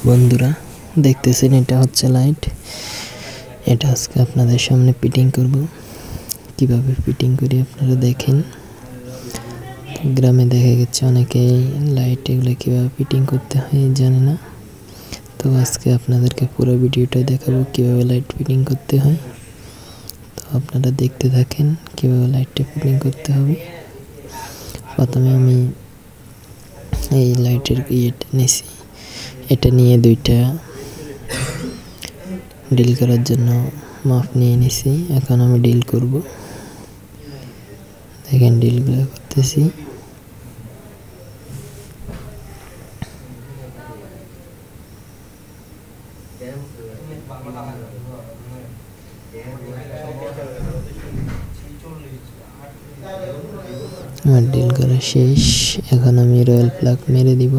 বন্ধুরা দেখতেছেন এটা হচ্ছে লাইট। এটা আজকে আপনাদের সামনে ফিটিং করব। কিভাবে ফিটিং করি আপনারা দেখেন। গ্রামে দেখা গেছে অনেকে লাইট এগুলো কিভাবে ফিটিং করতে হয় জানে না। তো আজকে আপনাদেরকে পুরো ভিডিওটা দেখাবো কিভাবে লাইট ফিটিং করতে হয়। তো আপনারা দেখতে থাকেন কিভাবে লাইটটা ফিটিং করতে হবে। প্রথমে আমি এই লাইটের ইয়েটা নিছি, এটা নিয়ে দুইটা ডিল করার জন্য মাপ নিয়ে নিছি। এখন আমি ডিল করব। দেখেন ডিলগুলো করতেছি। আমার ডিল করা শেষ। এখন আমি রয়্যাল প্লাগ মেরে দিব।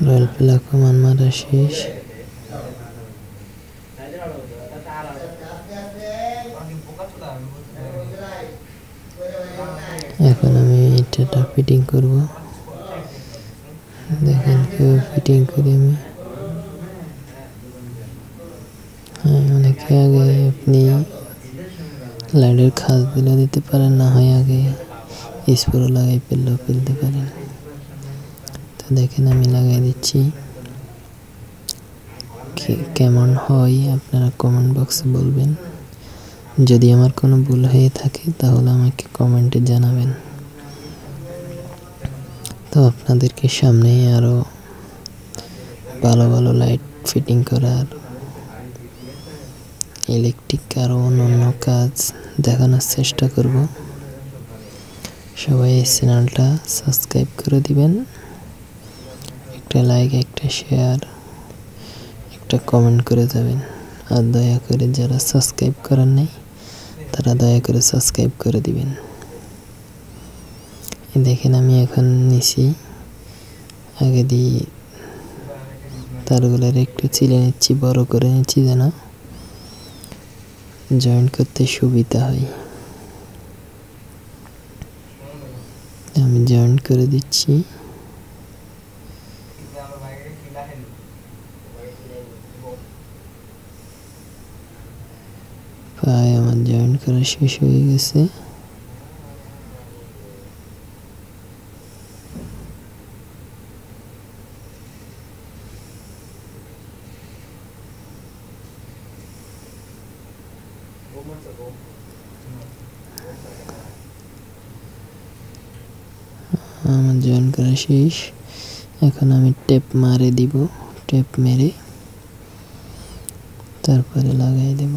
রয়্যাল প্লাগ মান মারা শেষ। এখন আমি এটা ফিটিং করব। দেখেন কিভাবে ফিটিং করি আমি। অনেকে আগে আপনি লাইটের খাঁজ দিলে দিতে পারেন, না হয় আগে স্প্রে লাগাই ফেললেও ফেলতে পারেন। তো দেখেন আমি লাগাই দিচ্ছি। কেমন হয় আপনারা কমেন্ট বক্সে বলবেন। যদি আমার কোনো ভুল হয়ে থাকে তাহলে আমাকে কমেন্টে জানাবেন। তো আপনাদেরকে সামনে আরো ভালো ভালো লাইট ফিটিং করার, ইলেকট্রিক আরো অন্যান্য কাজ দেখানোর চেষ্টা করব। সবাই এই চ্যানেলটা সাবস্ক্রাইব করে দিবেন। একটা লাইক, একটা শেয়ার, একটা কমেন্ট করে যাবেন। আর দয়া করে যারা সাবস্ক্রাইব করেন নাই তারা দয়া করে সাবস্ক্রাইব করে দিবেন। দেখেন আমি এখন নিছি, আগে দিয়ে তারগুলোর একটু চিলে নিচ্ছি, বড় করে নিচ্ছি যেন জয়েন্ট করতে সুবিধা হয়। আমি জয়েন্ট করে দিচ্ছি। প্রায় আমার জয়েন্ট করা শেষ হয়ে গেছে। আমার জয়েন করা শেষ। এখন আমি টেপ মারে দিব। টেপ মেরে তারপরে লাগাই দেব।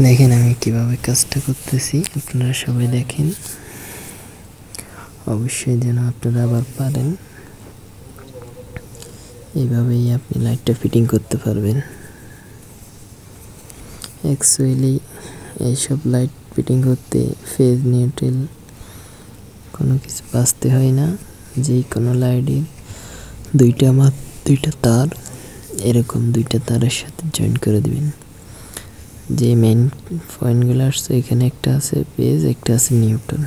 দেখেন আমি কিভাবে কাজটা করতেছি, আপনারা সবাই দেখেন। অবশ্যই যেন আপনারা আবার পারেন। এইভাবেই আপনি লাইটটা ফিটিং করতে পারবেন। অ্যাকচুয়ালি এইসব লাইট ফিটিং করতে ফেজ নিউট্রাল কোনো কিছু বাঁচতে হয় না। যে কোনো লাইটের দুইটা তার এরকম দুইটা তারের সাথে জয়েন করে দিবেন। যে মেইন পয়েন্টগুলো আসছে এখানে একটা আছে ফেজ, একটা আছে নিউট্রাল।